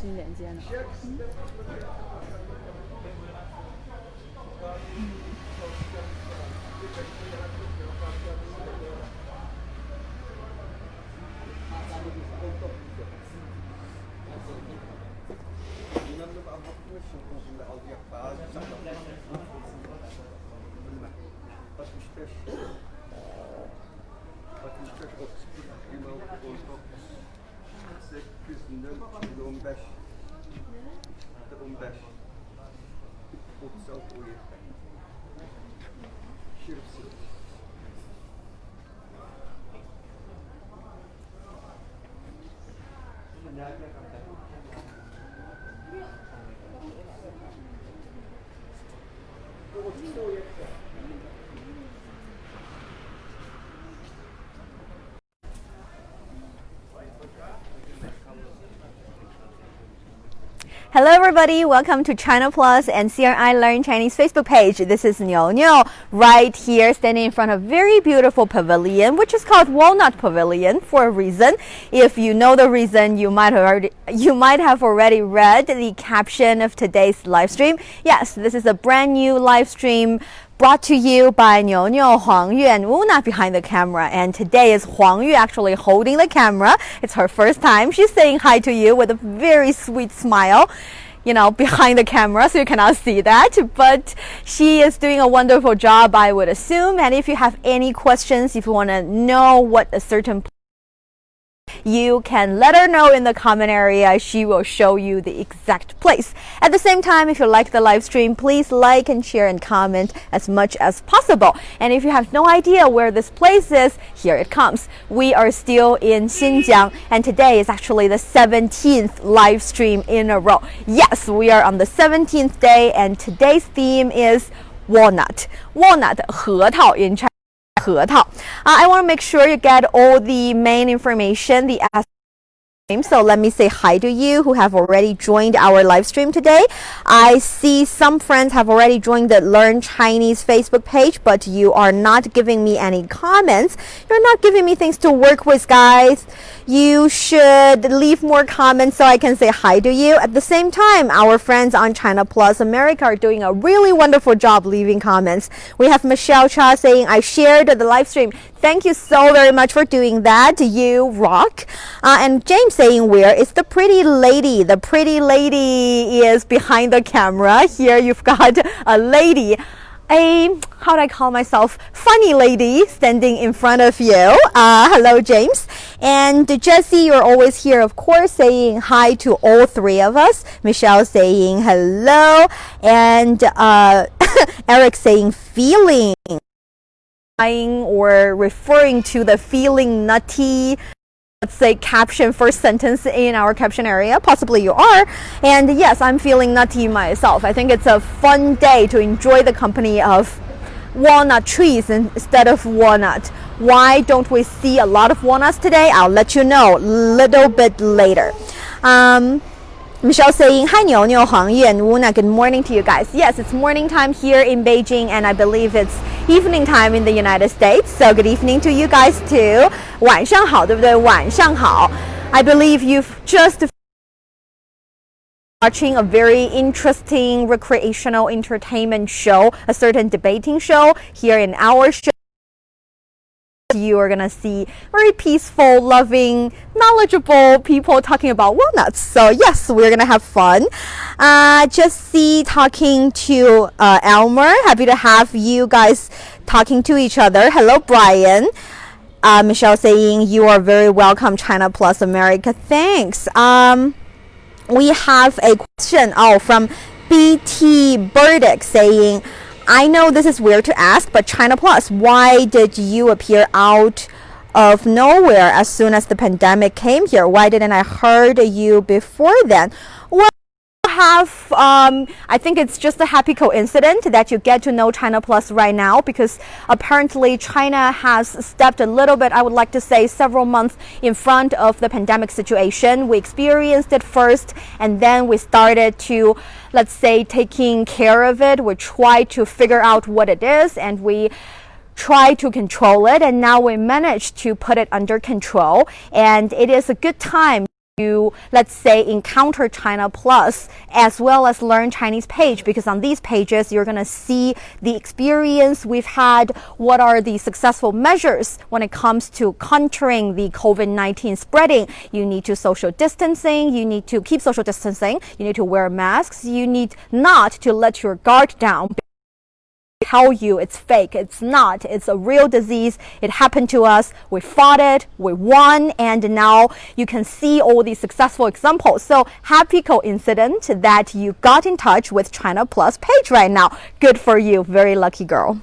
新连接呢。Hello everybody, welcome to China Plus and CRI Learn Chinese Facebook page. This is Niu Niu right here standing in front of a very beautiful pavilion which is called Walnut Pavilion for a reason. If you know the reason, you might have already read the caption of today's live stream. Yes, this is a brand new live stream brought to you by Niu Niu, Huang Yue, and Wuna behind the camera. And today is Huang Yue actually holding the camera. It's her first time. She's saying hi to you with a very sweet smile, you know, behind the camera, so you cannot see that. But she is doing a wonderful job, I would assume. And if you have any questions, if you want to know what a certain you can let her know in the comment area. She will show you the exact place. At the same time, if you like the live stream, please like and share and comment as much as possible. And if you have no idea where this place is, here it comes. We are still in Xinjiang, and today is actually the 17th live stream in a row. Yes, we are on the 17th day, and today's theme is walnut. Walnut, 核桃 in Chinese. I want to make sure you get all the main information, the so let me say hi to you who have already joined our live stream today. I see some friends have already joined the Learn Chinese Facebook page, but you are not giving me any comments. You're not giving me things to work with, guys. You should leave more comments so I can say hi to you. At the same time, our friends on China Plus America are doing a really wonderful job leaving comments. We have Michelle Cha saying, I shared the live stream. Thank you so very much for doing that. You rock. And James saying, where is the pretty lady? The pretty lady is behind the camera. Here you've got a lady, how do I call myself, funny lady standing in front of you. Hello, James. And Jessie, you're always here, of course, saying hi to all three of us. Michelle saying hello. And Eric saying feeling. Or referring to the feeling nutty, let's say, caption first sentence in our caption area. Possibly you are. And yes, I'm feeling nutty myself. I think it's a fun day to enjoy the company of walnut trees instead of walnut. Why don't we see a lot of walnuts today? I'll let you know a little bit later. Michelle saying, hi Niu Niu, Huang Yue, and Wuna. Good morning to you guys. Yes, it's morning time here in Beijing, and I believe it's evening time in the United States. So good evening to you guys too. 晚上好，对不对？晚上好。I believe you've just watching a very interesting recreational entertainment show, a certain debating show here in our show. You are gonna see very peaceful, loving, knowledgeable people talking about walnuts. So yes, we're gonna have fun. Jessie talking to Elmer. Happy to have you guys talking to each other. Hello, Brian. Michelle saying you are very welcome, China Plus America. Thanks. We have a question from BT Burdick saying, I know this is weird to ask, but China Plus, why did you appear out of nowhere as soon as the pandemic came here? Why didn't I heard you before then? Well, I think it's just a happy coincidence that you get to know China Plus right now, because apparently China has stepped a little bit, I would like to say several months in front of the pandemic situation. We experienced it first, and then we started to, let's say, taking care of it. We tried to figure out what it is, and we try to control it, and now we managed to put it under control, and it is a good time you, let's say, encounter China Plus as well as Learn Chinese page, because on these pages you're going to see the experience we've had, what are the successful measures when it comes to countering the COVID-19 spreading. You need to social distancing, you need to keep social distancing, you need to wear masks, you need not to let your guard down. Tell you it's fake. It's not. It's a real disease. It happened to us. We fought it. We won. And now you can see all these successful examples. So happy coincidence that you got in touch with China Plus page right now. Good for you. Very lucky girl.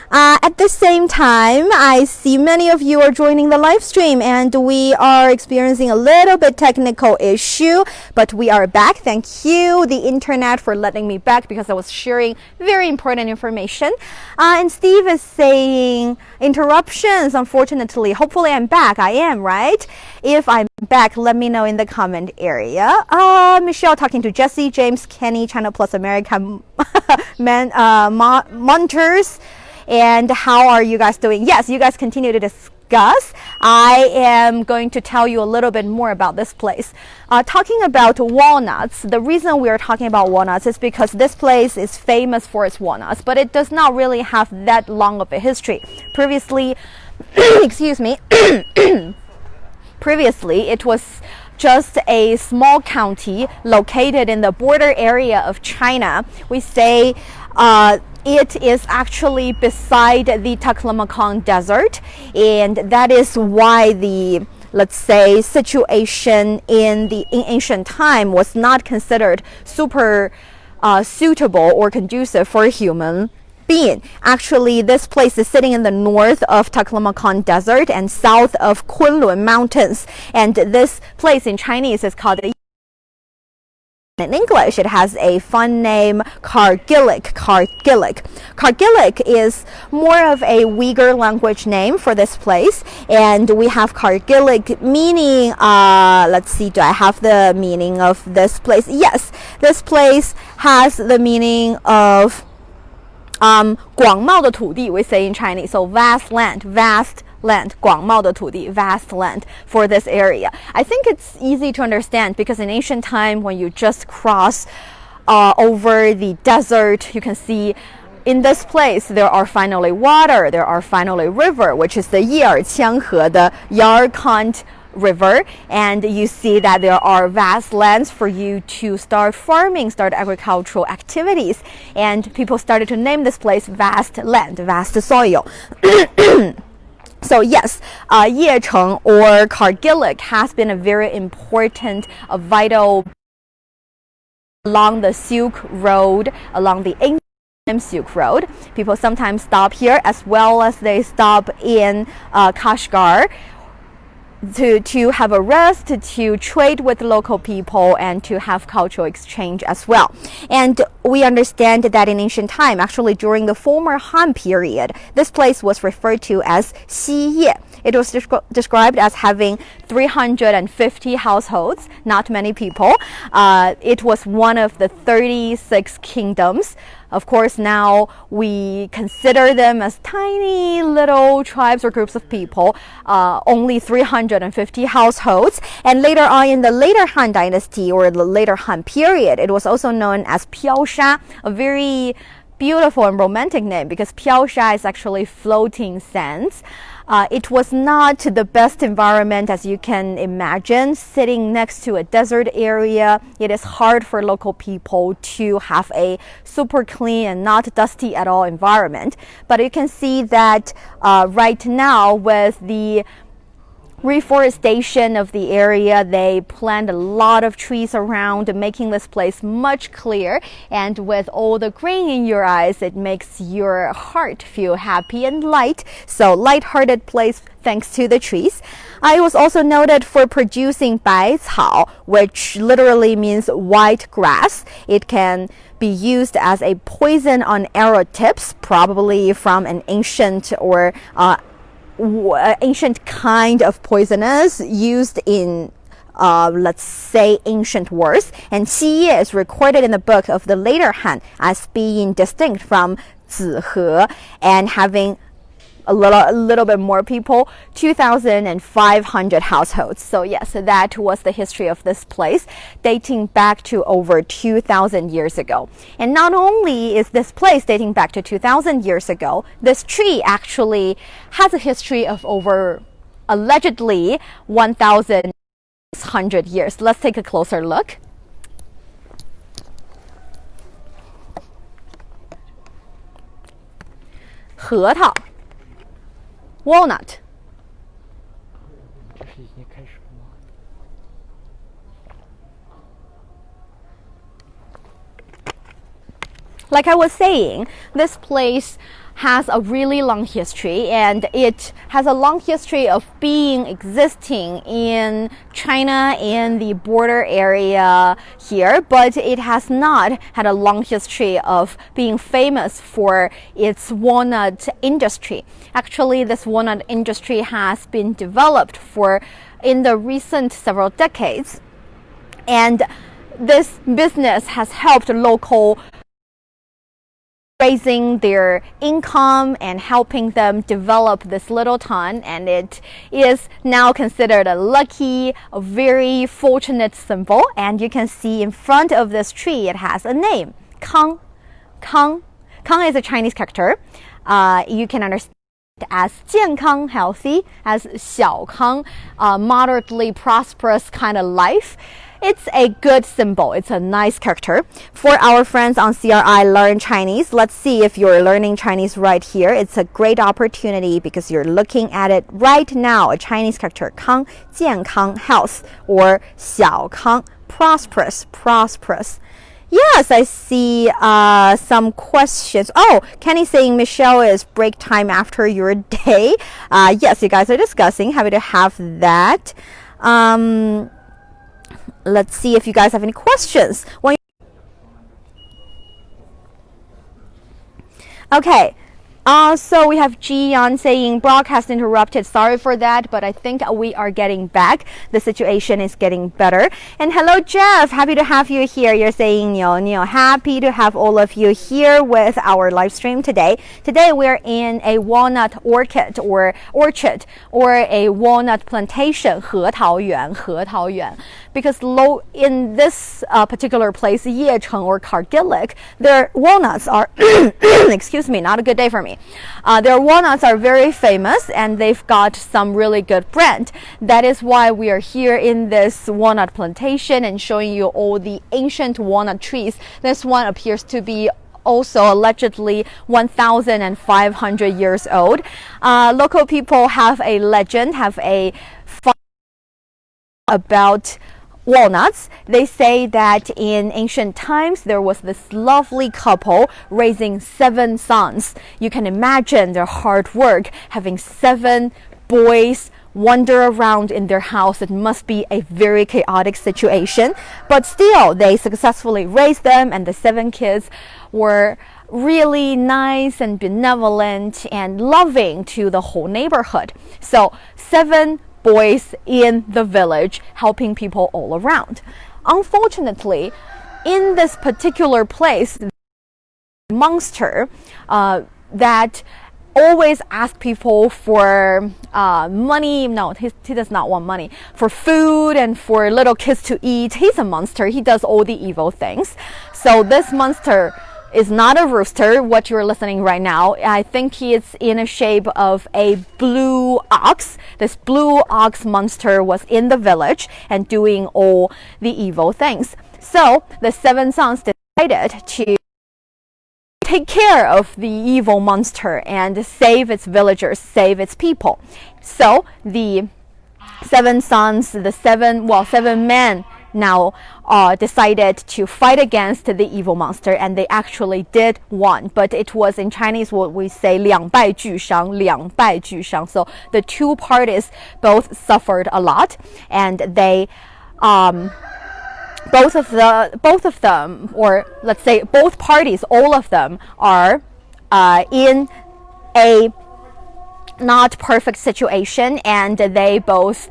At the same time, I see many of you are joining the live stream, and we are experiencing a little bit technical issue, but we are back. Thank you, the internet, for letting me back, because I was sharing very important information. And Steve is saying interruptions, unfortunately. Hopefully I'm back. I am, right? If I'm back, let me know in the comment area. Michelle talking to Jesse, James, Kenny, China Plus America monitors. And how are you guys doing? Yes, you guys continue to discuss. I am going to tell you a little bit more about this place. Talking about walnuts, the reason we are talking about walnuts is because this place is famous for its walnuts, but it does not really have that long of a history. Previously, excuse me, previously it was just a small county located in the border area of China. We say it is actually beside the Taklamakan Desert, and that is why the, let's say, situation in ancient time was not considered super suitable or conducive for human being. Actually, this place is sitting in the north of Taklamakan Desert and south of Kunlun Mountains, and this place in Chinese is called, in English, it has a fun name, Kargilic. Kargilic is more of a Uyghur language name for this place, and we have Kargilic meaning, let's see, do I have the meaning of this place? Yes, this place has the meaning of 广袤的土地, we say in Chinese, so vast land, 广袤的土地, vast land for this area. I think it's easy to understand because in ancient time, when you just cross over the desert, you can see in this place there are finally water, there are finally river, which is the Ye'erqiang-he, the Yarkand River, and you see that there are vast lands for you to start farming, start agricultural activities, and people started to name this place vast land, vast soil. So yes, Yecheng or Kargilic has been a very important, vital along the Silk Road, along the ancient Silk Road. People sometimes stop here as well as they stop in Kashgar to have a rest, to trade with local people, and to have cultural exchange as well. And we understand that in ancient time, actually during the former Han period, this place was referred to as Xiye. It was described as having 350 households, not many people. It was one of the 36 kingdoms. Of course, now we consider them as tiny little tribes or groups of people, only 350 households. And later on in the later Han dynasty or the later Han period, it was also known as Piaosha, a very beautiful and romantic name because Piaosha is actually floating sands. It was not the best environment as you can imagine. Sitting next to a desert area, it is hard for local people to have a super clean and not dusty at all environment. But you can see that right now with the reforestation of the area, they plant a lot of trees around, making this place much clearer. And with all the green in your eyes, it makes your heart feel happy and light. So light-hearted place thanks to the trees. It was also noted for producing 百草, which literally means white grass. It can be used as a poison on arrow tips, probably from an ancient or ancient kind of poisonous used in let's say ancient wars. And Xiye is recorded in the book of the later Han as being distinct from Zihe and having a little bit more people, 2,500 households. So yes, that was the history of this place, dating back to over 2,000 years ago. And not only is this place dating back to 2,000 years ago, this tree actually has a history of over, allegedly, 1,600 years. Let's take a closer look. 核桃 walnut. Like I was saying, this place has a really long history, and it has a long history of existing in China in the border area here, but it has not had a long history of being famous for its walnut industry. Actually, this walnut industry has been developed in the recent several decades, and this business has helped local raising their income and helping them develop this little town, and it is now considered a very fortunate symbol. And you can see in front of this tree it has a name, Kang. Kang is a Chinese character. You can understand as 健康 healthy, as 小康 moderately prosperous kind of life. It's a good symbol. It's a nice character. For our friends on CRI Learn Chinese, let's see if you're learning Chinese right here. It's a great opportunity because you're looking at it right now. A Chinese character, 康 健康 health, or 小康 prosperous. Yes, I see some questions. Oh, Kenny saying Michelle is break time after your day. Yes, you guys are discussing. Happy to have that. Let's see if you guys have any questions. Okay. So we have Jian saying broadcast interrupted. Sorry for that, but I think we are getting back. The situation is getting better. And hello, Jeff. Happy to have you here. You're saying Niu. Happy to have all of you here with our live stream today. Today we're in a walnut orchard or a walnut plantation, 核桃园. Because in this particular place, Yecheng or Cargillic, their walnuts are, excuse me, not a good day for me. Their walnuts are very famous, and they've got some really good brand. That is why we are here in this walnut plantation and showing you all the ancient walnut trees. This one appears to be also allegedly 1,500 years old. Local people have a legend, about walnuts. They say that in ancient times there was this lovely couple raising 7 sons. You can imagine their hard work, having 7 boys wander around in their house. It must be a very chaotic situation, but still they successfully raised them, and the 7 kids were really nice and benevolent and loving to the whole neighborhood. So 7 boys in the village helping people all around. Unfortunately, in this particular place, the monster that always asks people for money. No, he does not want money. For food and for little kids to eat. He's a monster. He does all the evil things. So this monster is not a rooster, what you're listening right now. I think he is in a shape of a blue ox. This blue ox monster was in the village and doing all the evil things. So the 7 sons decided to take care of the evil monster and save its villagers, save its people. So the 7 sons, 7 men now decided to fight against the evil monster, and they actually did won. But it was in Chinese what we say 两败俱伤. So the 2 parties both suffered a lot, and they both of them, or let's say both parties, all of them are in a not perfect situation, and they both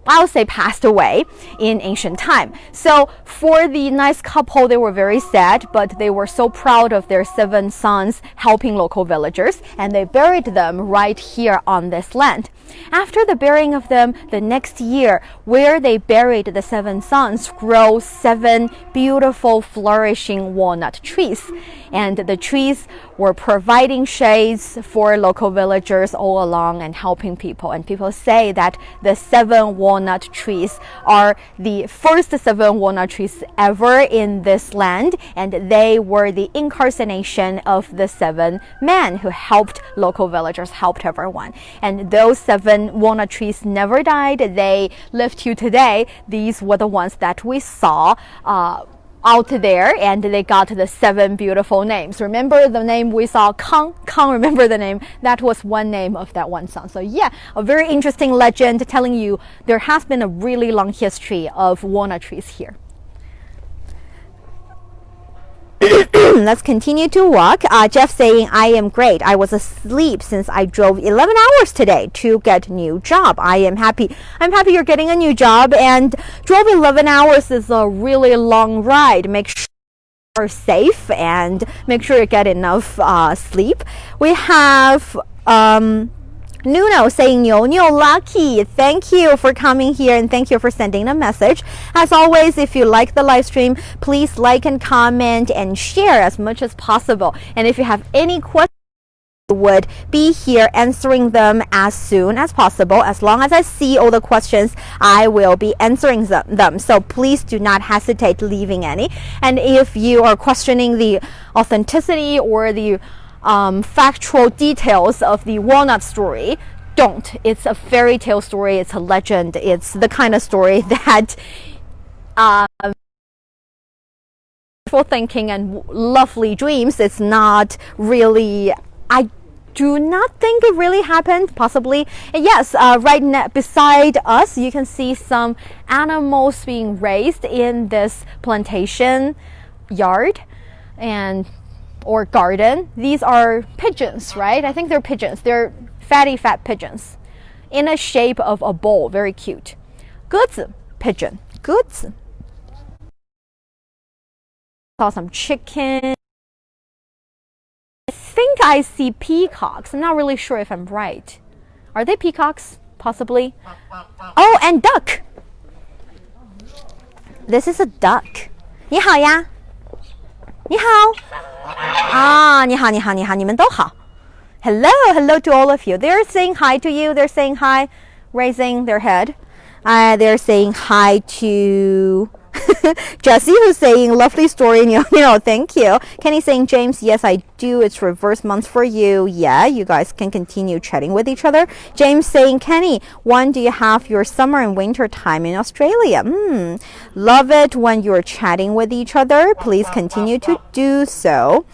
I'll say passed away in ancient time. So for the nice couple, they were very sad, but they were so proud of their 7 sons helping local villagers, and they buried them right here on this land. After the burying of them, the next year, where they buried the 7 sons, grow 7 beautiful flourishing walnut trees. And the trees were providing shades for local villagers all along and helping people. And people say that the 7 walnut trees are the first 7 walnut trees ever in this land, and they were the incarnation of the 7 men who helped local villagers, helped everyone. And those 7 walnut trees never died. They live to today. These were the ones that we saw out there, and they got the 7 beautiful names. Remember the name we saw, Kang? Kang, remember the name? That was one name of that one son. So yeah, a very interesting legend telling you there has been a really long history of walnut trees here. Let's continue to walk. Jeff saying, I am great. I was asleep since I drove 11 hours today to get a new job. I am happy. I'm happy you're getting a new job, and drove 11 hours is a really long ride. Make sure you're safe and make sure you get enough sleep. We have Nuno saying, Niu lucky. Thank you for coming here and thank you for sending a message. As always, if you like the live stream, please like and comment and share as much as possible. And if you have any questions, I would be here answering them as soon as possible. As long as I see all the questions, I will be answering them. So please do not hesitate leaving any. And if you are questioning the authenticity or the factual details of the walnut story, don't. It's a fairy tale story. It's a legend. It's the kind of story that wishful thinking and lovely dreams. It's not really, I do not think it really happened. Possibly. And yes, right now beside us, you can see some animals being raised in this plantation yard and or garden. These are pigeons, right? I think they're pigeons. They're fat pigeons in a shape of a bowl. Very cute. 鸽子 pigeon. 鸽子. Saw some chicken. I think I see peacocks. I'm not really sure if I'm right. Are they peacocks? Possibly. Oh, and duck. This is a duck. 你好呀。你好。你好，你好，你好，你们都好。Hello, hello to all of you. They're saying hi to you. They're saying hi, raising their head. They're saying hi to Jessie, who's saying lovely story. Thank you. Kenny saying, James, yes, I do. It's reverse months for you. Yeah, you guys can continue chatting with each other. James saying, Kenny, when do you have your summer and winter time in Australia? Love it when you're chatting with each other. Please continue to do so.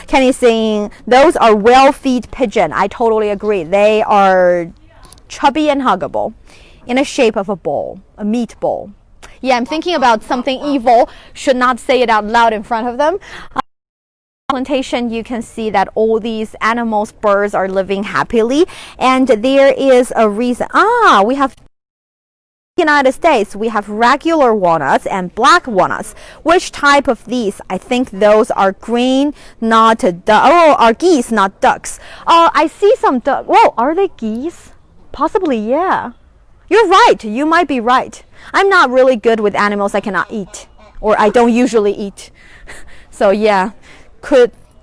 Kenny saying, those are well-fed pigeon. I totally agree. They are chubby and huggable in a shape of a bowl, a meat bowl. Yeah, I'm thinking about something evil. Should not say it out loud in front of them. Plantation, you can see that all these animals, birds are living happily, and there is a reason. We have United States, we have regular walnuts and black walnuts. Which type of these? I think those are green, not are geese, not ducks. I see some ducks. Whoa, are they geese? Possibly, yeah. You're right. You might be right. I'm not really good with animals I cannot eat, or I don't usually eat. So yeah,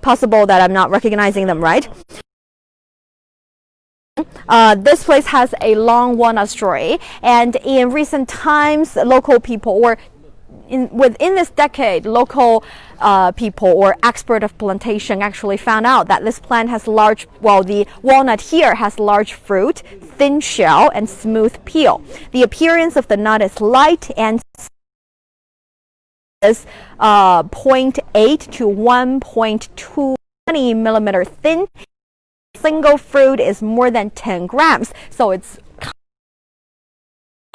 possible that I'm not recognizing them, right? This place has a long walnut story, and in recent times, local people, or within this decade, local people or expert of plantation actually found out that this plant has the walnut here has large fruit, thin shell, and smooth peel. The appearance of the nut is light and is 0.8 to 1.2 millimeter thin. Single fruit is more than 10 grams, so it's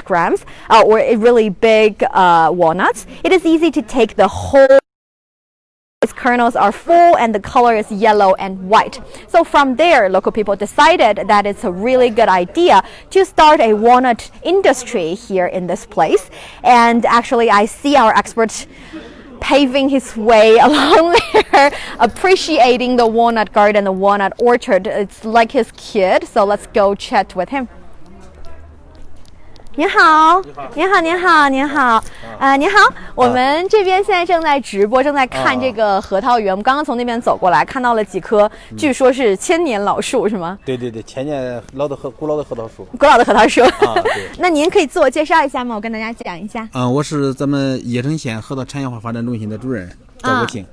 grams or really big walnuts. It is easy to take the whole its kernels are full and the color is yellow and white. So from there, local people decided that it's a really good idea to start a walnut industry here in this place. And actually, I see our expert paving his way along there, appreciating the walnut garden, the walnut orchard. It's like his kid, so let's go chat with him. 您好，您好，您好，您好，您好，我们这边现在正在直播，正在看这个核桃园。我们刚刚从那边走过来，看到了几棵，据说是千年老树，是吗？对对对，千年古老的核桃树。古老的核桃树。啊，对。那您可以自我介绍一下吗？我跟大家讲一下。我是咱们叶城县核桃产业化发展中心的主任赵国庆。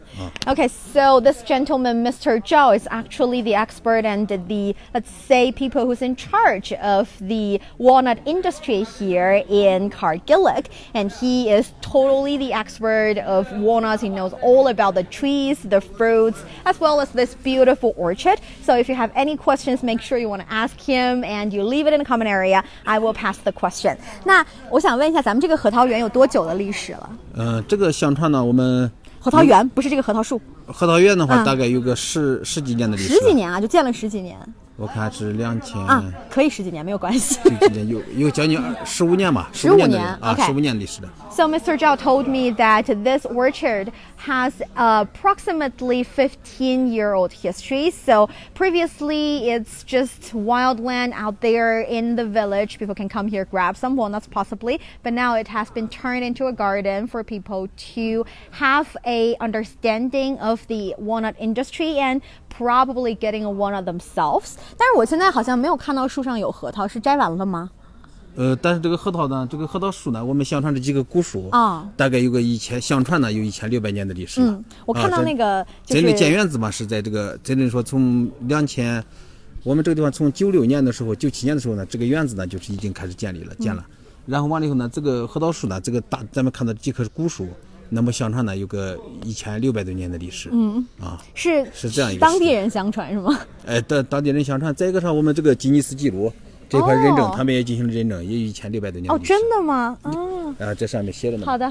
Okay, so this gentleman, Mr. Zhao, is actually the expert and the, let's say, people who's in charge of the walnut industry here in Kharkilik. And he is totally the expert of walnuts. He knows all about the trees, the fruits, as well as this beautiful orchard. So if you have any questions, make sure you want to ask him and you leave it in the comment area. I will pass the question. 那我想问一下，咱们这个核桃园有多久的历史了？这个相传呢，我们核桃园不是这个核桃树。核桃园的话，大概有个十几年的历史。十几年啊，就建了十几年。我看是2000啊，可以十几年没有关系。有将近15年吧，15年啊，15年历史的。So Mr. Zhao told me that this orchard has approximately 15-year-old history. So previously it's just wild land out there in the village. People can come here, grab some walnuts possibly. But now it has been turned into a garden for people to have a understanding of the walnut industry and probably getting a walnut themselves. 但是我现在好像没有看到树上有核桃，是摘完了吗？但是这个核桃呢，这个核桃树呢，我们相传这几个古树大概有个相传呢有1600年的历史。我看到那个真正建园子嘛是在这个真正说从2000，我们这个地方从96年的时候，97年的时候呢，这个园子呢就是已经开始建了。然后完了以后呢，这个核桃树呢，这个咱们看到几棵古树，那么相传呢有个1600多年的历史。是这样一个当地人相传是吗？当地人相传。再一个上我们这个吉尼斯纪录。这块认证，他们也进行了认证，也有1600多年。哦，真的吗？这上面写了呢。好的。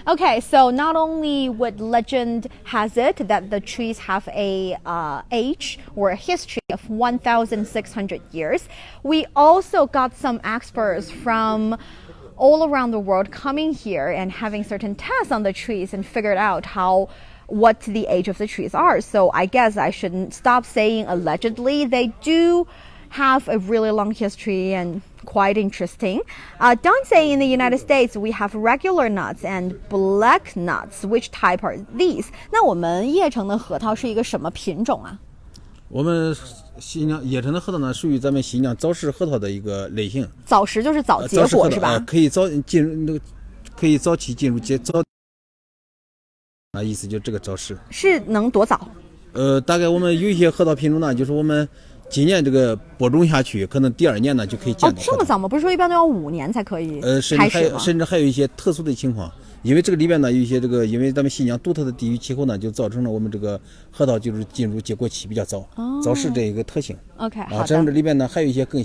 Okay, so not only would legend has it that the trees have a age or a history of 1,600 years, we also got some experts from all around the world coming here and having certain tests on the trees and figured out what the age of the trees are. So I guess I shouldn't stop saying allegedly. They do have a really long history and quite interesting. Don't say in the United States we have regular nuts and black nuts. Which type are these? 那我们叶城的核桃是一个什么品种啊？我们新疆叶城的核桃呢，属于咱们新疆早时核桃的一个类型。早时就是早结果是吧？可以早期进入早。意思就这个早时。是能多早？大概我们有一些核桃品种呢，就是我们今年这个播种下去，可能第2年呢就可以见到。这么早吗？不是说一般都要5年才可以开始吗？甚至还有一些特殊的情况，因为这个里边呢有一些因为咱们新疆独特的地域气候呢，就造成了我们这个核桃就是进入结果期比较早，早时这一个特性。OK， 好的。这样这里边呢还有一些更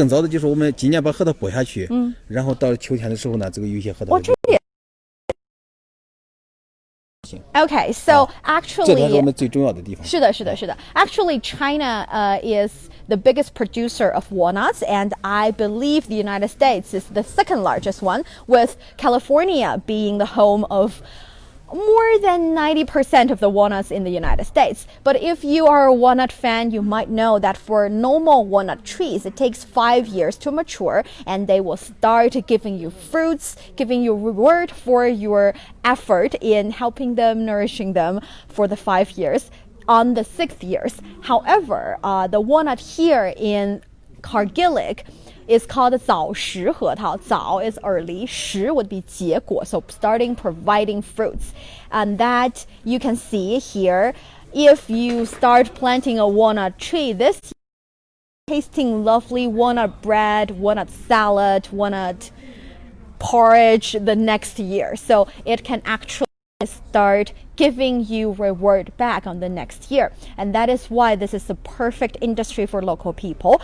早的，就是我们今年把核桃播下去，然后到秋天的时候呢，这个有一些核桃。Okay, so actually, 这才是我们最重要的地方。是的。Actually, China is the biggest producer of walnuts, and I believe the United States is the second largest one, with California being the home of more than 90% of the walnuts in the United States. But if you are a walnut fan, you might know that for normal walnut trees, it takes 5 years to mature, and they will start giving you fruits, giving you reward for your effort in helping them, nourishing them for the 5 years. On the 6th years, however, the walnut here in Kharkilik is called 早时核桃. 早 is early, 时 would be 结果, so starting providing fruits. And that you can see here, if you start planting a walnut tree this year, tasting lovely walnut bread, walnut salad, walnut porridge the next year. So it can actually start giving you reward back on the next year. And that is why this is the perfect industry for local people.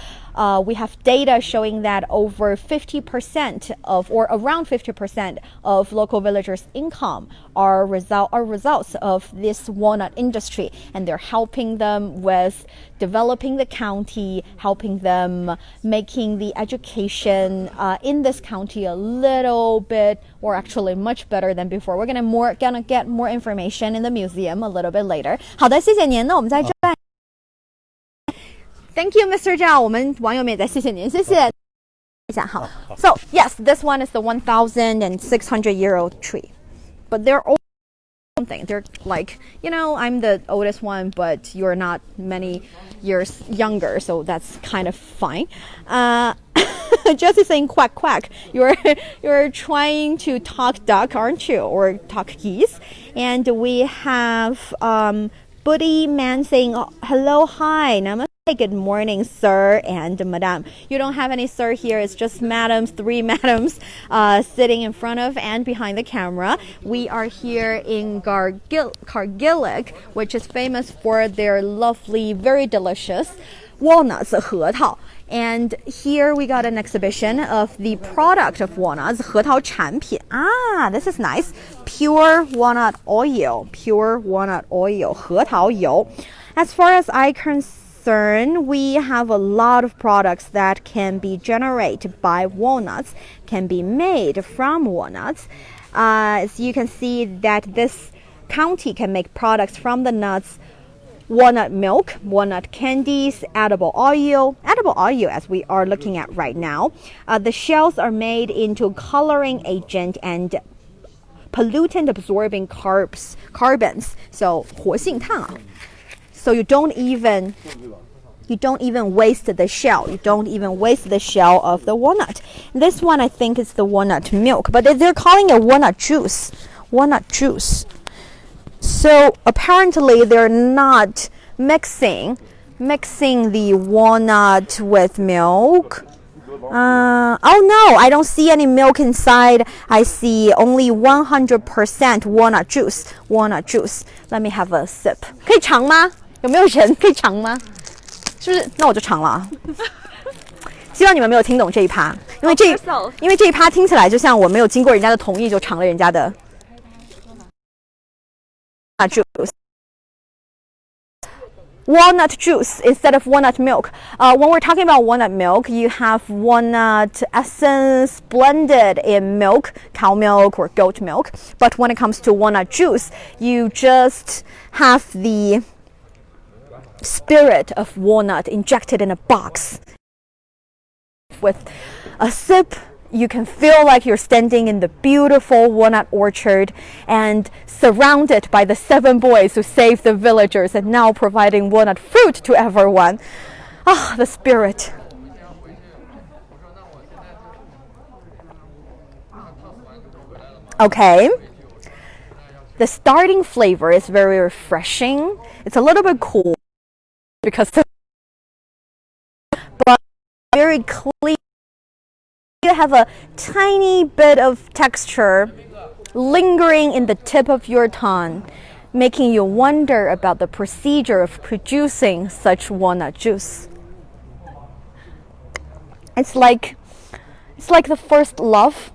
We have data showing that over 50% of, or around 50% of local villagers' income are results of this walnut industry, and they're helping them with developing the county, helping them making the education in this county a little bit, or actually much better than before. We're gonna get more information in the museum a little bit later. 好的，谢谢您。那我们在这。Thank you, Mr. Zhao. 我们网友们也在谢谢您，谢谢。一下好。So yes, this one is the 1,600-year-old tree, but they're all something. They're like, you know, I'm the oldest one, but you're not many years younger, so that's kind of fine. Jessie saying quack quack. You're trying to talk duck, aren't you, or talk geese? And we have Buddy Man saying hello, hi, namaste. Good morning, sir and madam. You don't have any sir here. It's just madams, 3 madams sitting in front of and behind the camera. We are here in Kargilic, which is famous for their lovely, very delicious walnuts, 核桃. And here we got an exhibition of the product of walnuts, 核桃产品. This is nice. Pure walnut oil, 核桃油. As far as I can we have a lot of products that can be generated by walnuts, can be made from walnuts. As you can see that this county can make products from the nuts, walnut milk, walnut candies, edible oil as we are looking at right now. The shells are made into coloring agent and pollutant absorbing carbons. So 活性炭啊. So you don't even waste the shell. You don't even waste the shell of the walnut. This one I think is the walnut milk, but they're calling it walnut juice. Walnut juice. So apparently they're not mixing the walnut with milk. Oh no, I don't see any milk inside. I see only 100% walnut juice. Walnut juice. Let me have a sip. 可以尝吗？有没有人可以尝吗？是不是？那我就尝了啊。希望你们没有听懂这一趴，因为这一趴听起来就像我没有经过人家的同意就尝了人家的juice. Walnut juice instead of walnut milk. When we're talking about walnut milk, you have walnut essence blended in milk, cow milk or goat milk. But when it comes to walnut juice, you just have the spirit of walnut injected in a box. With a sip, you can feel like you're standing in the beautiful walnut orchard and surrounded by the 7 boys who saved the villagers and now providing walnut fruit to everyone. The spirit. Okay. The starting flavor is very refreshing. It's a little bit cool because but very clean. You have a tiny bit of texture lingering in the tip of your tongue, making you wonder about the procedure of producing such walnut juice. It's like the first love.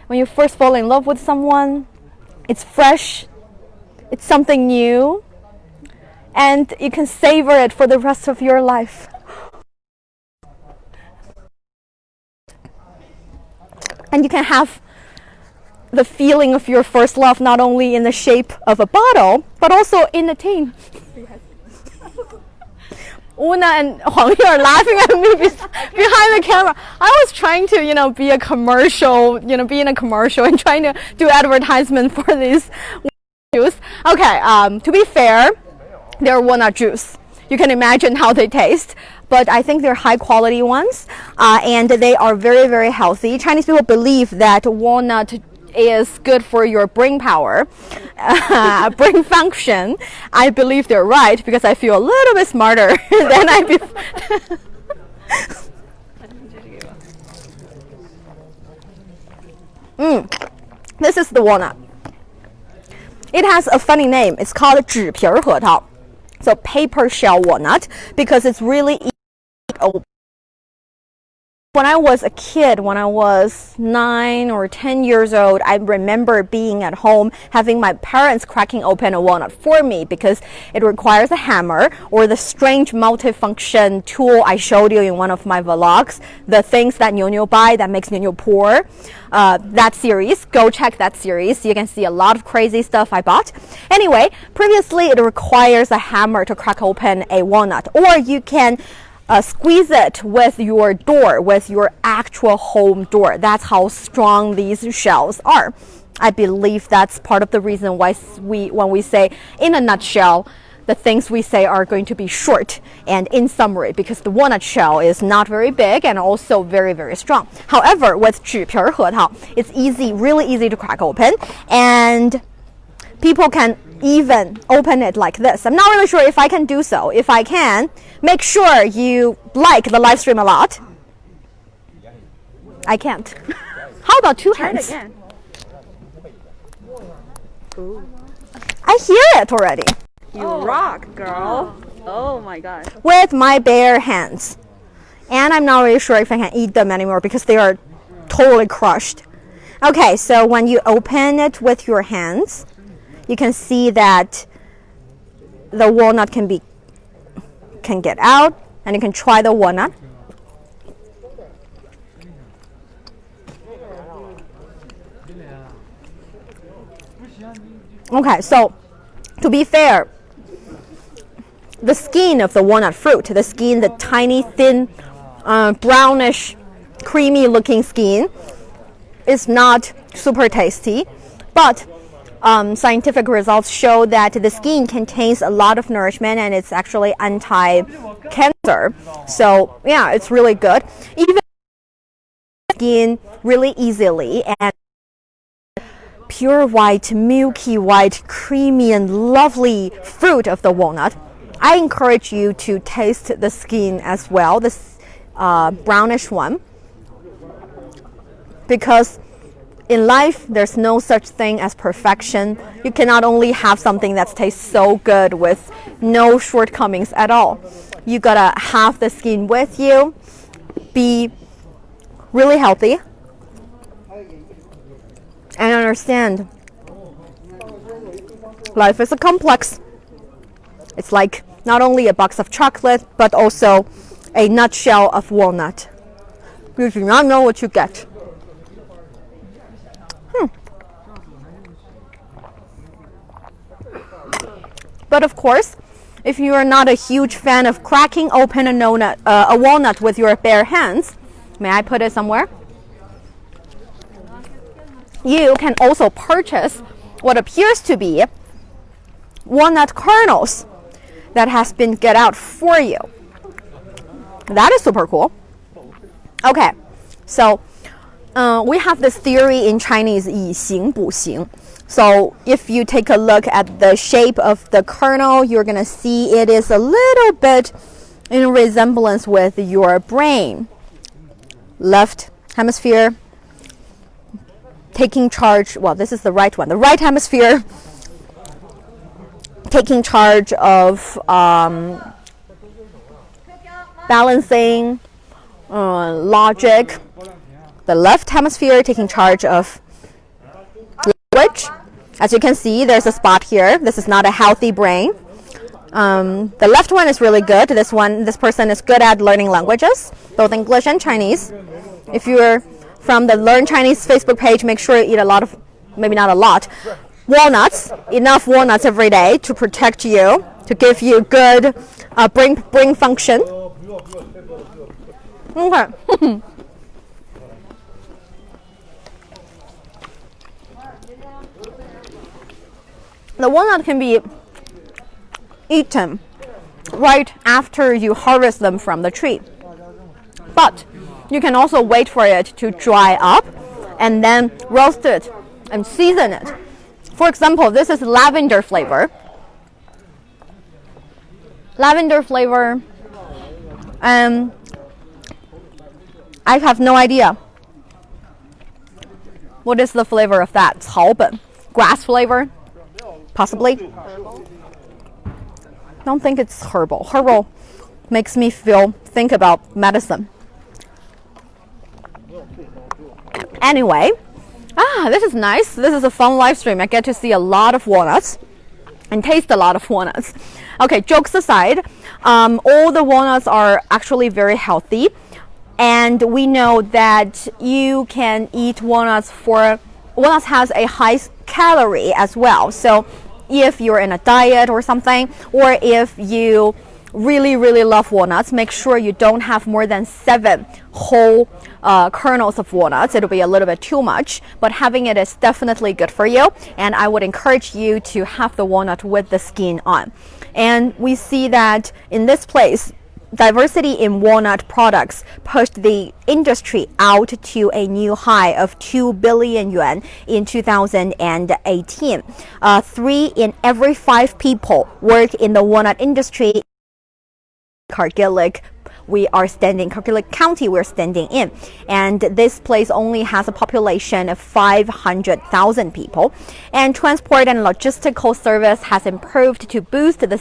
When you first fall in love with someone, it's fresh, it's something new, and you can savor it for the rest of your life. And you can have the feeling of your first love not only in the shape of a bottle, but also in a tin. Una and Huang Yu are laughing at me behind the camera. I was trying to, be a commercial, be in a commercial and trying to do advertisement for this juice. Okay, to be fair, they're walnut juice. You can imagine how they taste, but I think they're high quality ones, and they are very, very healthy. Chinese people believe that walnut is good for your brain power, brain function. I believe they're right because I feel a little bit smarter than I before. This is the walnut. It has a funny name. It's called 纸皮儿核桃. So paper shell walnut, because it's really easy to open. When I was a kid, when I was 9 or 10 years old, I remember being at home having my parents cracking open a walnut for me because it requires a hammer or the strange multifunction tool I showed you in one of my vlogs, the things that Niu Niu buy that makes Niu Niu poor. That series, go check that series. You can see a lot of crazy stuff I bought. Anyway, previously it requires a hammer to crack open a walnut, or you can squeeze it with your door, with your actual home door. That's how strong these shells are. I believe that's part of the reason why when we say in a nutshell, the things we say are going to be short and in summary, because the walnut shell is not very big and also very, very strong. However, with 纸皮儿核桃, it's easy, really easy to crack open, and people can even open it like this. I'm not really sure if I can do so. If I can, make sure you like the live stream a lot. I can't. How about two hands? Try it again. I hear it already. You rock, girl. Oh my god. With my bare hands. And I'm not really sure if I can eat them anymore because they are totally crushed. Okay, so when you open it with your hands, you can see that the walnut can get out, and you can try the walnut. Okay, so to be fair, the skin of the walnut fruit, the tiny, thin, brownish, creamy looking skin is not super tasty, but scientific results show that the skin contains a lot of nourishment and it's actually anti-cancer. So yeah, it's really good. Even skin really easily, and pure white, milky white, creamy and lovely fruit of the walnut. I encourage you to taste the skin as well, this brownish one, because in life, there's no such thing as perfection. You cannot only have something that tastes so good with no shortcomings at all. You gotta have the skin with you, be really healthy, and understand life is a complex. It's like not only a box of chocolate, but also a nutshell of walnut. You do not know what you get. But of course, if you are not a huge fan of cracking open a walnut with your bare hands, may I put it somewhere? You can also purchase what appears to be walnut kernels that has been get out for you. That is super cool. Okay, so we have this theory in Chinese, 以形补形. So if you take a look at the shape of the kernel, you're going to see it is a little bit in resemblance with your brain. Left hemisphere taking charge, well, this is the right one. The right hemisphere taking charge of balancing, logic. The left hemisphere taking charge of language. As you can see, there's a spot here. This is not a healthy brain. The left one is really good. This person is good at learning languages, both English and Chinese. If you're from the Learn Chinese Facebook page, make sure you eat a lot of, maybe not a lot, walnuts, enough walnuts every day to protect you, to give you good brain function. Okay. The walnut can be eaten right after you harvest them from the tree. But you can also wait for it to dry up and then roast it and season it. For example, this is lavender flavor. Lavender flavor. I have no idea. What is the flavor of that? 草本, grass flavor. Possibly. Don't think it's herbal. Herbal makes me think about medicine. Anyway, this is nice. This is a fun live stream. I get to see a lot of walnuts and taste a lot of walnuts. Okay, jokes aside, all the walnuts are actually very healthy, and we know that you can eat walnuts has a high calorie as well. So if you're in a diet or something, or if you really love walnuts, make sure you don't have more than 7 whole kernels of walnuts. It'll be a little bit too much, but having it is definitely good for you, and I would encourage you to have the walnut with the skin on. And we see that in this place, diversity in walnut products pushed the industry out to a new high of 2 billion yuan in 2018. 3 in every 5 people work in the walnut industry. Cargillic County we're standing in, and this place only has a population of 500,000 people, and transport and logistical service has improved to boost the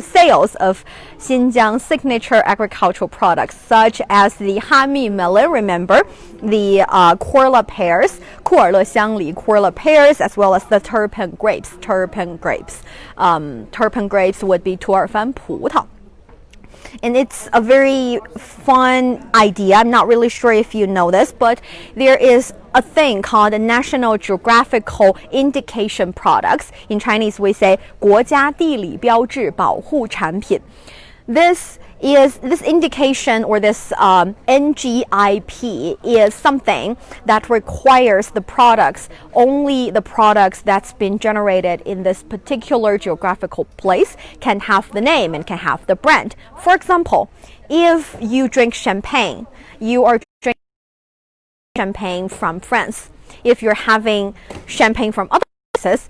sales of Xinjiang signature agricultural products such as the Hami melon, remember, the Korla pears, 库尔勒香梨 Korla pears, as well as the Turpan grapes. Turpan grapes would be 土尔番葡萄. And it's a very fun idea. I'm not really sure if you know this, but there is a thing called National Geographical Indication Products. In Chinese, we say 国家地理标志保护产品. This indication, or this NGIP, is something that requires only the products that's been generated in this particular geographical place can have the name and can have the brand. For example, if you drink champagne, you are drinking champagne from France. If you're having champagne from other places,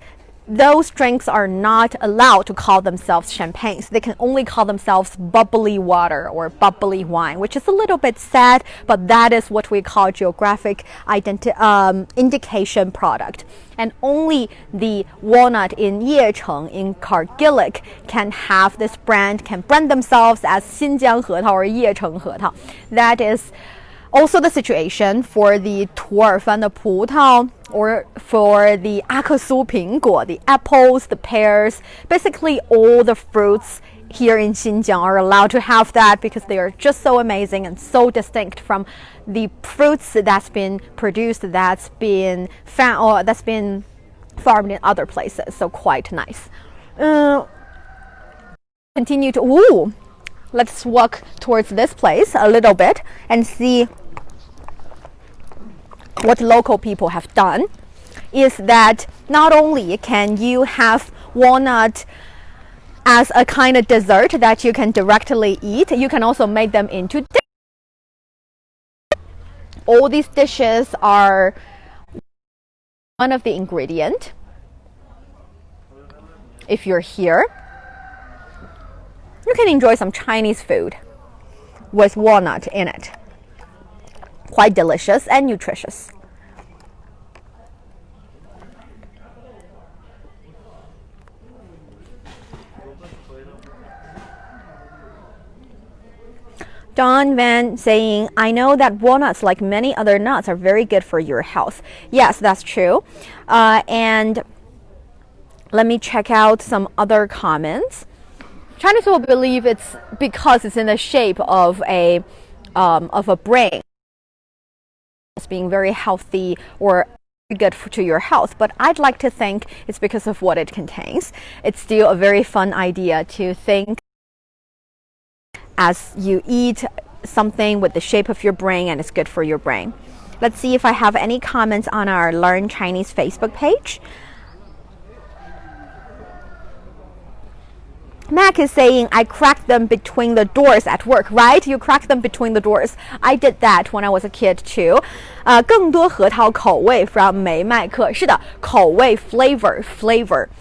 those drinks are not allowed to call themselves champagnes. They can only call themselves bubbly water or bubbly wine, which is a little bit sad, but that is what we call geographic indication product. And only the walnut in Yecheng, in Cargillic, can have this brand, can brand themselves as Xinjiang Hetao or Yecheng Hetao. That is also the situation for the 土尔番的葡萄, or for the 阿克苏苹果, the apples, the pears. Basically, all the fruits here in Xinjiang are allowed to have that because they are just so amazing and so distinct from the fruits that's been produced, that's been found, or that's been farmed in other places. So quite nice. Continue to let's walk towards this place a little bit and see what local people have done. Is that not only can you have walnut as a kind of dessert that you can directly eat, you can also make them into dishes. All these dishes are one of the ingredients. If you're here, you can enjoy some Chinese food with walnut in it. Quite delicious and nutritious. Don Van saying, I know that walnuts, like many other nuts, are very good for your health. Yes, that's true. And let me check out some other comments. Chinese people believe it's because it's in the shape of a brain. It's being very healthy or good to your health, but I'd like to think it's because of what it contains. It's still a very fun idea to think as you eat something with the shape of your brain and it's good for your brain. Let's see if I have any comments on our Learn Chinese Facebook page. Mac is saying, I cracked them between the doors at work, right? You crack them between the doors. I did that when I was a kid too. 更多核桃口味 from 梅麦克。是的，口味 flavor.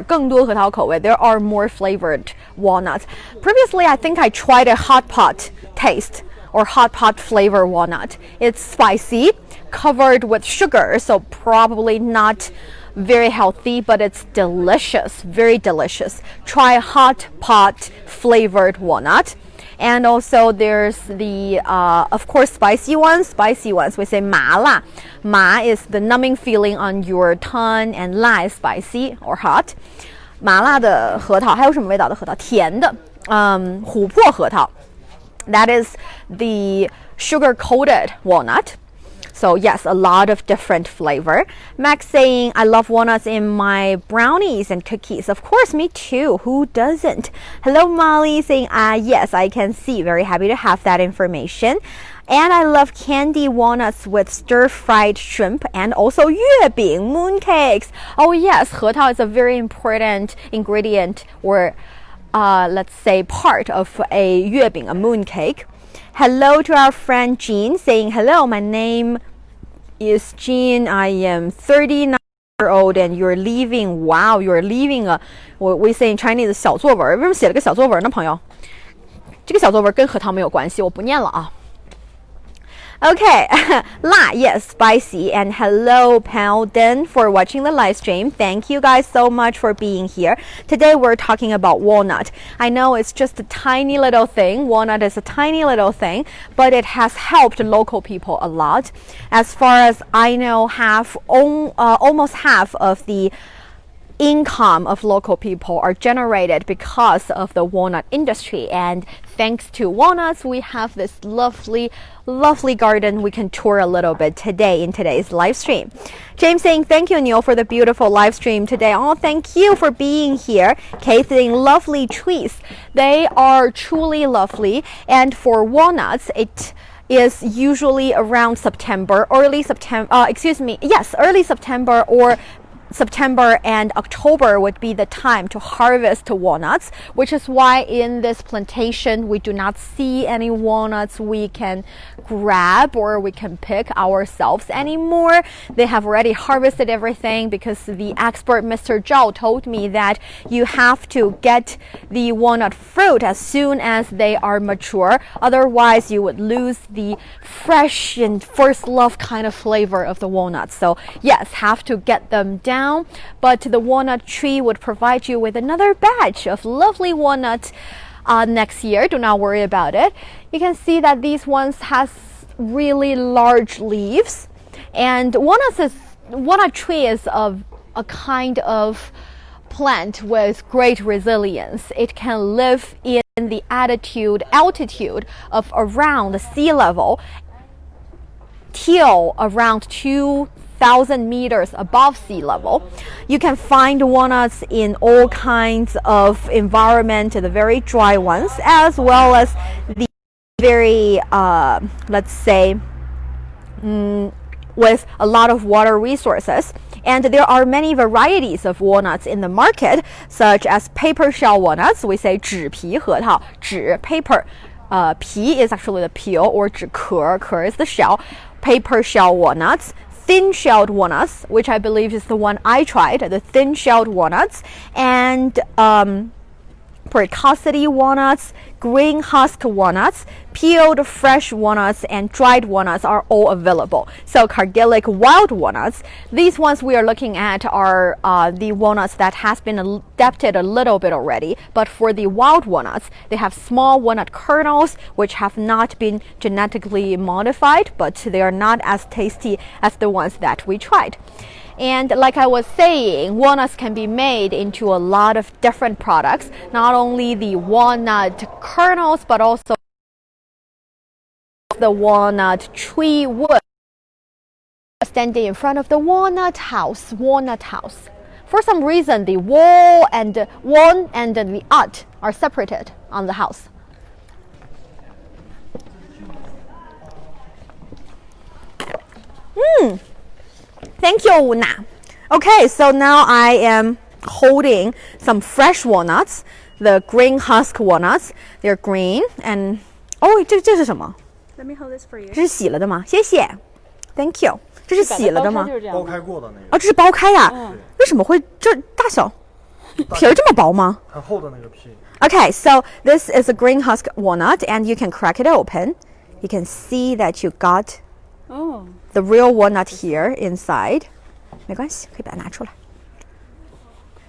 更多核桃口味. There are more flavored walnuts. Previously, I think I tried a hot pot taste or hot pot flavor walnut. It's spicy, covered with sugar, so probably not very healthy, but it's delicious, very delicious. Try hot pot flavored walnut. And also there's the, of course, spicy ones. We say 麻辣. Ma is the numbing feeling on your tongue, and 辣 is spicy or hot. 麻辣的核桃，还有什么味道的核桃？甜的，琥珀核桃。That is the sugar-coated walnut. So yes, a lot of different flavor. Max saying, I love walnuts in my brownies and cookies. Of course, me too. Who doesn't? Hello, Molly saying, yes, I can see. Very happy to have that information. And I love candy walnuts with stir-fried shrimp and also 月饼, mooncakes. Oh yes, 核桃 is a very important ingredient or let's say part of a 月饼, a mooncake. Hello to our friend Jean saying, hello, my name is Jean. I am 39-year-old and you're leaving. Wow, you're leaving a, we say in Chinese 小作文. 为什么写了个小作文呢，朋友？这个小作文跟核桃没有关系，我不念了啊。Okay, 辣, yes, spicy. And hello, Paladin, for watching the live stream. Thank you guys so much for being here. Today we're talking about walnut. I know it's just a tiny little thing. Walnut is a tiny little thing, but it has helped local people a lot. As far as I know, almost half of the income of local people are generated because of the walnut industry, and thanks to walnuts we have this lovely garden we can tour a little bit today in today's live stream. James saying, thank you, Neil, for the beautiful live stream today. Oh, thank you for being here. Kate saying, lovely trees. They are truly lovely, and for walnuts it is usually around September, early September or September and October would be the time to harvest walnuts, which is why in this plantation we do not see any walnuts we can grab or we can pick ourselves anymore. They have already harvested everything because the expert Mr. Zhao told me that you have to get the walnut fruit as soon as they are mature, otherwise you would lose the fresh and first love kind of flavor of the walnuts. So yes, have to get them down. But the walnut tree would provide you with another batch of lovely walnuts next year. Do not worry about it. You can see that these ones has really large leaves, and walnut tree is a kind of plant with great resilience. It can live in the altitude of around the sea level till around 2,000 meters above sea level. You can find walnuts in all kinds of environment, the very dry ones, as well as the very, let's say, with a lot of water resources. And there are many varieties of walnuts in the market, such as paper shell walnuts. We say 纸皮核桃, 纸 paper. 皮 is actually the peel, or 纸壳, 壳 is the shell. Paper shell walnuts, thin-shelled walnuts, which I believe is the one I tried, the thin-shelled walnuts, and precocity walnuts, green husk walnuts, peeled fresh walnuts, and dried walnuts are all available. So Cargillic wild walnuts, these ones we are looking at are the walnuts that has been adapted a little bit already. But for the wild walnuts, they have small walnut kernels which have not been genetically modified, but they are not as tasty as the ones that we tried. And like I was saying, walnuts can be made into a lot of different products, not only the walnut kernels, but also the walnut tree wood. Standing in front of the walnut house. For some reason, the wall and the ut are separated on the house. Thank you, Una. Okay, so now I am holding some fresh walnuts, the green husk walnuts. They're green and 这是什么？ Let me hold this for you. 这是洗了的吗？谢谢 ，Thank you。这是洗了的吗？剥开过的那个。哦，这是剥开呀？为什么会这大小？皮儿这么薄吗？很厚的那个皮。Okay, so this is a green husk walnut, and you can crack it open. You can see that you got the real walnut here inside. 没关系，可以把它拿出来。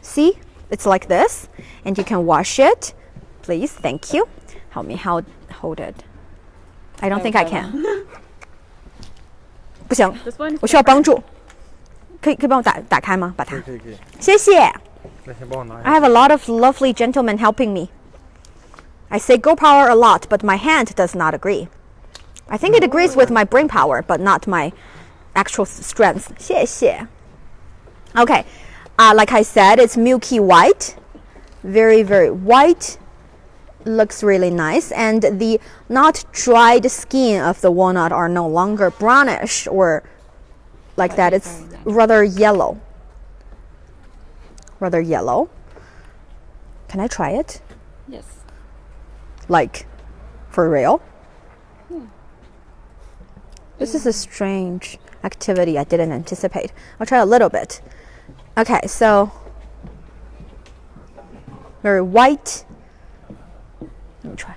See, it's like this, and you can wash it. Please, thank you. Help me hold it. I don't think I can. 不行， This one? 我需要帮助。可以帮我打开吗？把它。可以。谢谢。那先帮我拿一 I 下。 have a lot of lovely gentlemen helping me. I say go power a lot, but my hand does not agree. I think it agrees with my brain power, but not my actual strength. 谢谢. Okay, like I said, it's milky white, very, very white. Looks really nice, and the not dried skin of the walnut are no longer brownish or like that. It's rather yellow. Rather yellow. Can I try it? Yes. Like, for real? This is a strange activity I didn't anticipate. I'll try a little bit. Okay, so very white. Let me try.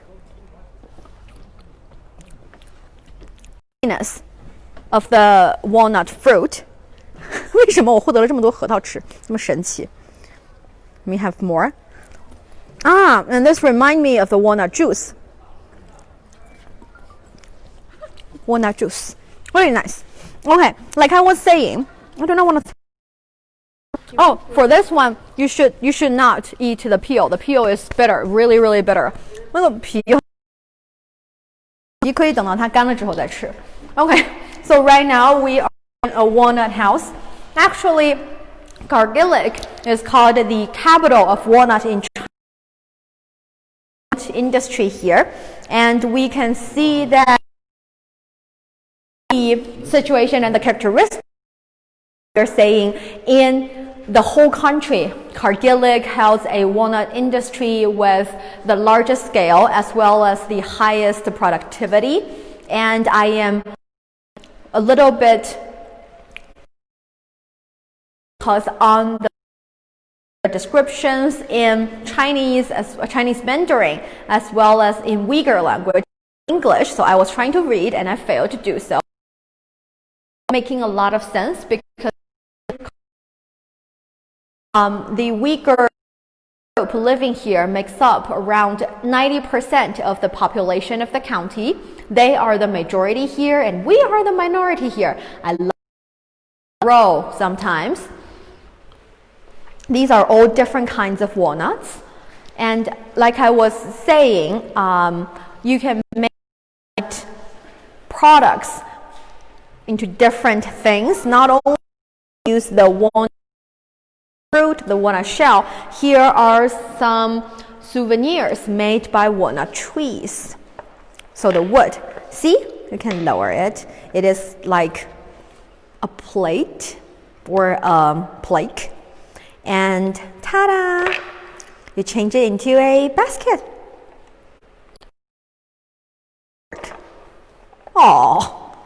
Of the walnut fruit. 为什么我获得了这么多核桃吃？这么神奇？ Let me have more. And this reminds me of the walnut juice. Walnut juice. Really nice. Okay, like I was saying, I do not want to. Oh, for this one, you should not eat the peel. The peel is bitter, really, really bitter. 那个皮可以等到它干了之后再吃。Okay, so right now we are in a walnut house. Actually, Gargilic is called the capital of walnut in China. Industry here, and we can see that the situation and the characteristics they're saying in the whole country. Gargilic has a walnut industry with the largest scale as well as the highest productivity, and I am a little bit because on the descriptions in Chinese Mandarin as well as in Uyghur language, English, so I was trying to read and I failed to do so. Making a lot of sense because the Uyghur group living here makes up around 90% of the population of the county. They are the majority here and we are the minority here. I love to grow sometimes. These are all different kinds of walnuts, and like I was saying, you can make products into different things. Not only use the walnut fruit, the walnut shell. Here are some souvenirs made by walnut trees. So the wood, see, you can lower it. It is like a plate or a plaque. And ta-da! You change it into a basket. Oh,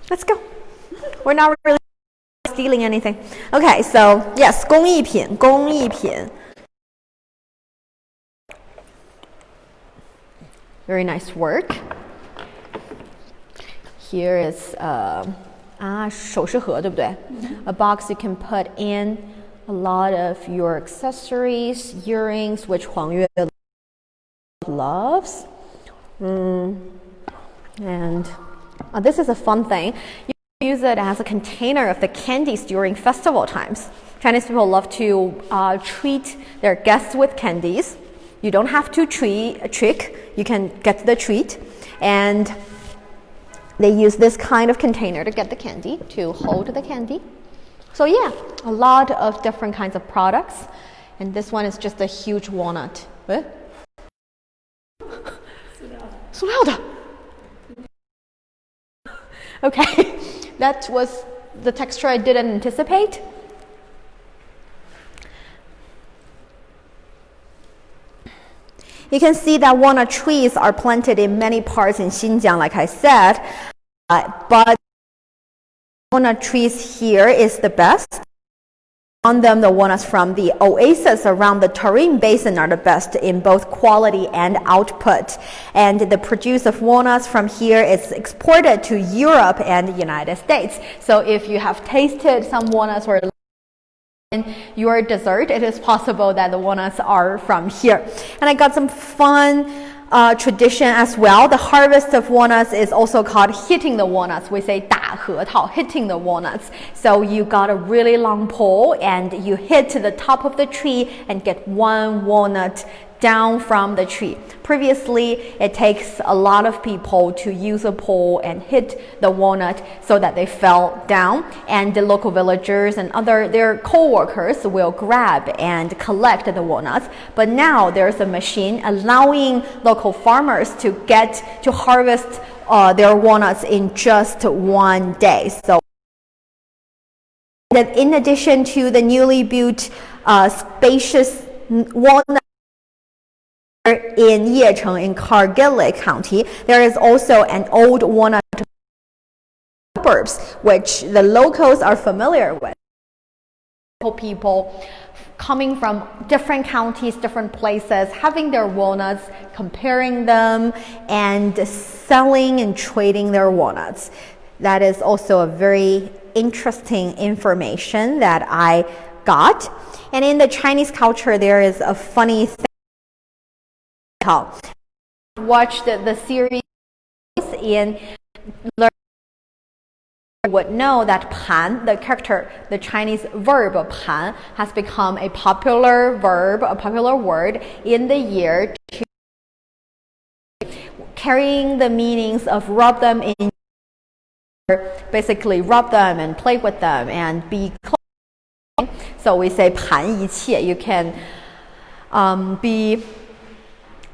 let's go. We're not really stealing anything. Okay, so yes, 工艺品. Very nice work. Here is 首饰盒，对不对？ A box you can put in a lot of your accessories, earrings, which 黄月 loves. And this is a fun thing. You can use it as a container of the candies during festival times. Chinese people love to treat their guests with candies. You don't have to trick. You can get the treat. And they use this kind of container to get the candy, to hold the candy. So yeah, a lot of different kinds of products. And this one is just a huge walnut. 塑料的. Okay, that was the texture I didn't anticipate. You can see that walnut trees are planted in many parts in Xinjiang, like I said, but walnut trees here is the best. On them, the walnuts from the oasis around the Tarim Basin are the best in both quality and output. And the produce of walnuts from here is exported to Europe and the United States. So if you have tasted some walnuts or in your dessert, it is possible that the walnuts are from here. And I got some fun tradition as well. The harvest of walnuts is also called hitting the walnuts. We say 打核桃, hitting the walnuts. So you got a really long pole and you hit the top of the tree and get one walnut down from the tree. Previously, it takes a lot of people to use a pole and hit the walnut so that they fell down, and the local villagers and their co-workers will grab and collect the walnuts. But now there's a machine allowing local farmers to harvest their walnuts in just one day. So in addition to the newly built spacious walnut in Yecheng in Kargil County, there is also an old walnut suburbs which the locals are familiar with. People coming from different counties, different places, having their walnuts, comparing them, and selling and trading their walnuts. That is also a very interesting information that I got. And in the Chinese culture, there is a funny thing. Watched the series in learn would know that pan, the character, the Chinese verb pan, has become a popular verb, a popular word in the year carrying the meanings of rub them in, basically rub them and play with them and be close. So we say 盘一切. You can be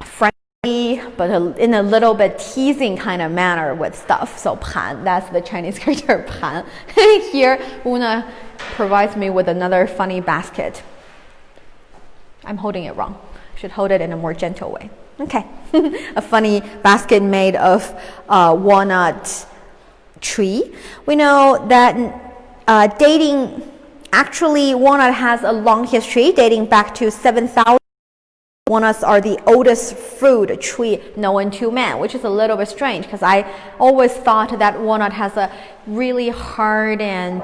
friendly, but in a little bit teasing kind of manner with stuff. So 盘, that's the Chinese character 盘. Here, Una provides me with another funny basket. I'm holding it wrong. I should hold it in a more gentle way. Okay. A funny basket made of walnut tree. We know that actually walnut has a long history dating back to 7,000. Walnuts are the oldest fruit tree known to man, which is a little bit strange because I always thought that walnut has a really hard and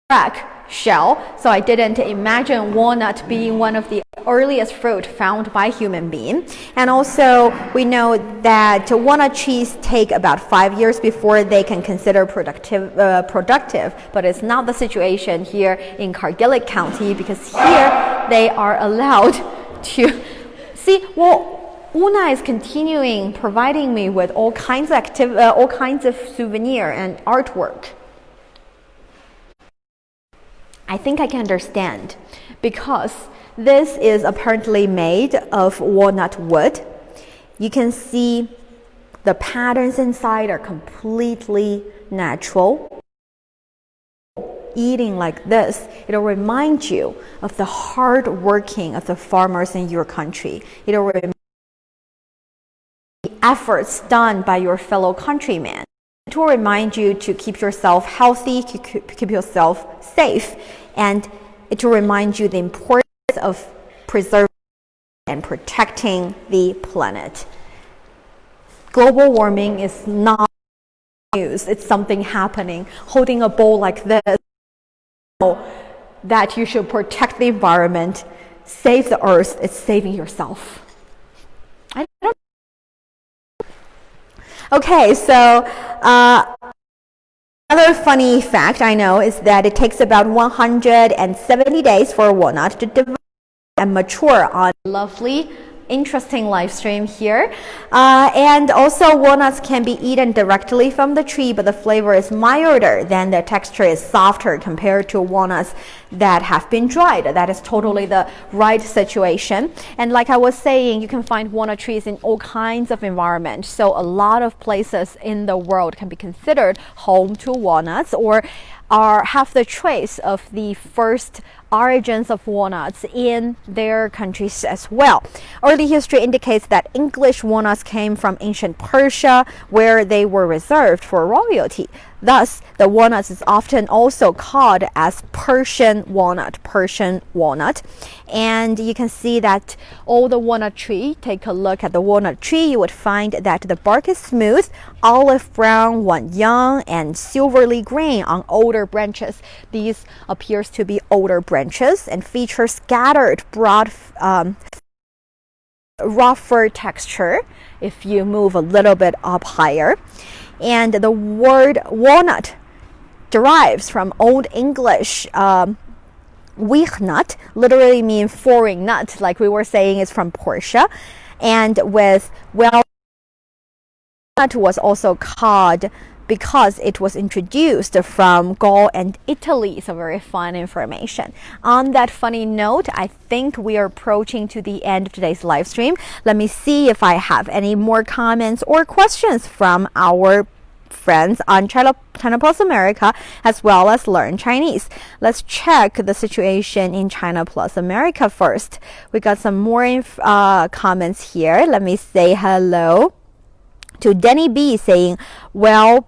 crack shell, so I didn't imagine walnut being one of the earliest fruit found by human being. And also we know that walnut trees take about 5 years before they can consider productive, but it's not the situation here in Kargil County, because here they are allowed to see. Well, Una is continuing providing me with all kinds of souvenir and artwork. I think I can understand, because this is apparently made of walnut wood. You can see the patterns inside are completely natural. Eating like this, it'll remind you of the hard working of the farmers in your country. It'll remind you of the efforts done by your fellow countrymen. It will remind you to keep yourself healthy, keep yourself safe, and it will remind you the importance of preserving and protecting the planet. Global warming is not news, it's something happening. Holding a bowl like this, that you should protect the environment, save the earth, it's saving yourself. I don't know. Okay, so another funny fact I know is that it takes about 170 days for a walnut to develop and mature on lovely, interesting live stream here. And also walnuts can be eaten directly from the tree, but the flavor is milder, then the texture is softer compared to walnuts that have been dried. That is totally the right situation. And like I was saying, you can find walnut trees in all kinds of environments. So a lot of places in the world can be considered home to walnuts, or have the trace of the first origins of walnuts in their countries as well. Early history indicates that English walnuts came from ancient Persia, where they were reserved for royalty. Thus, the walnuts is often also called as Persian walnut. And you can see that all the walnut tree, take a look at the walnut tree, you would find that the bark is smooth, olive brown when young, and silverly green on older branches. These appears to be older branches and feature scattered broad rougher texture if you move a little bit up higher. And the word walnut derives from Old English Weichnut, literally mean foreign nut, like we were saying, is from Persia. And with walnut was also called because it was introduced from Gaul and Italy. So very fun information. On that funny note, I think we are approaching to the end of today's live stream. Let me see if I have any more comments or questions from our friends on China Plus America, as well as Learn Chinese. Let's check the situation in China Plus America first. We got some more comments here. Let me say hello to Denny B saying, well,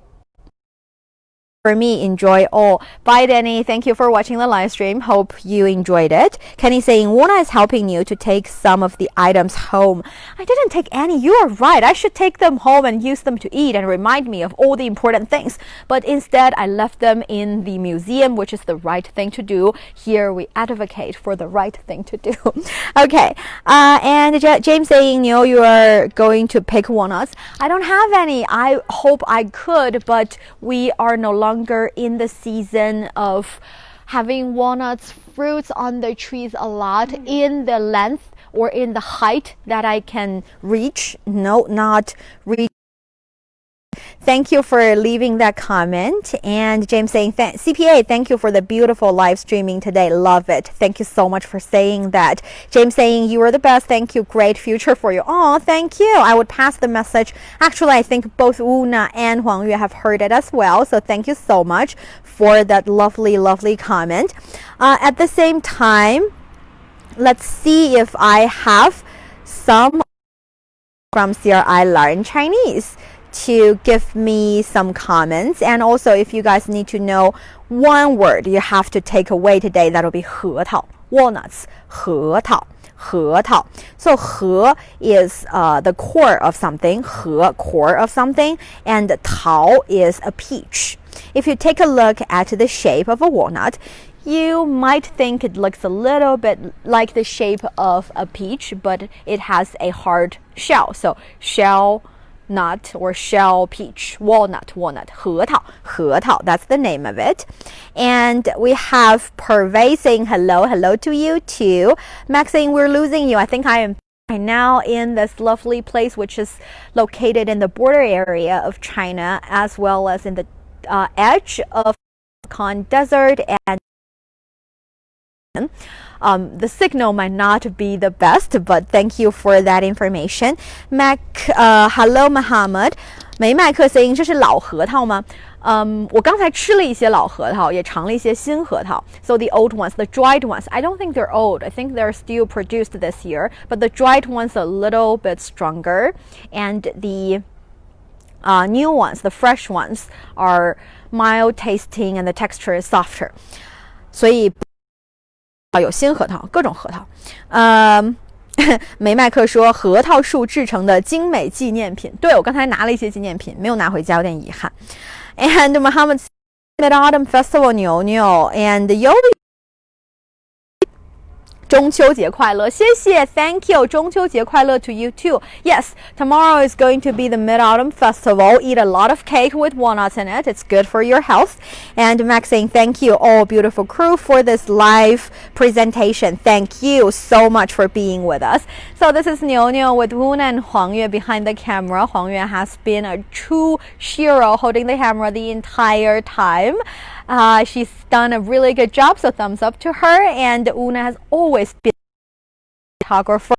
for me, enjoy all. Bye, Danny. Thank you for watching the live stream. Hope you enjoyed it. Kenny saying, Wona is helping you to take some of the items home. I didn't take any. You are right. I should take them home and use them to eat and remind me of all the important things. But instead, I left them in the museum, which is the right thing to do. Here, we advocate for the right thing to do. Okay. And James saying, you are going to pick walnuts. I don't have any. I hope I could, but we are no longer in the season of having walnuts fruits on the trees a lot in the length or in the height that I can reach. No, not reach. Thank you for leaving that comment. And James saying, CPA, thank you for the beautiful live streaming today. Love it. Thank you so much for saying that. James saying, you are the best. Thank you. Great future for you. Oh, thank you. I would pass the message. Actually, I think both Una and Huang Yue have heard it as well. So thank you so much for that lovely, lovely comment. At the same time, let's see if I have some from CRI Learn Chinese to give me some comments. And also, if you guys need to know one word you have to take away today, that'll be 核桃, walnuts, 核桃. So 核 is the core of something, 核 core of something, and 桃 is a peach. If you take a look at the shape of a walnut, you might think it looks a little bit like the shape of a peach, but it has a hard shell. So shell nut or shell peach, walnut, 核桃, that's the name of it. And we have Purvey saying hello to you too. Max saying we're losing you. I think I am now in this lovely place, which is located in the border area of China, as well as in the edge of Khan Desert. And the signal might not be the best, but thank you for that information. Hello Muhammad. 梅麦克 saying 这是老核桃吗？我刚才吃了一些老核桃，也尝了一些新核桃。So the old ones, the dried ones, I don't think they're old. I think they're still produced this year, but the dried ones a little bit stronger, and the new ones, the fresh ones, are mild tasting and the texture is softer. 所以有新核桃，各种核桃。梅麦克说核桃树制成的精美纪念品。对，我刚才拿了一些纪念品，没有拿回家，有点遗憾。And Muhammad Mid-Autumn Festival 牛牛 and Yoli 中秋节快乐，谢谢 Thank you 中秋节快乐 to you too. Yes, tomorrow is going to be the Mid-Autumn Festival. Eat a lot of cake with walnuts in it. It's good for your health. And Max saying thank you all beautiful crew for this live presentation. Thank you so much for being with us. So this is Niu Niu with Wuna and Huang Yue behind the camera. Huang Yue has been a true hero holding the camera the entire time. She's done a really good job, so thumbs up to her. And Una has always been a photographer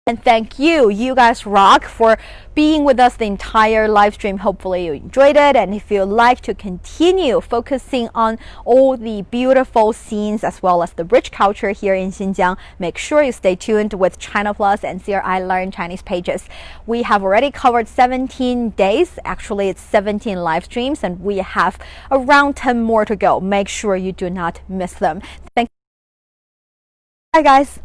And thank you. You guys rock for being with us the entire live stream. Hopefully you enjoyed it. And if you'd like to continue focusing on all the beautiful scenes as well as the rich culture here in Xinjiang, make sure you stay tuned with China Plus and CRI Learn Chinese pages. We have already covered 17 days. Actually, it's 17 live streams, and we have around 10 more to go. Make sure you do not miss them. Thank you. Bye, guys.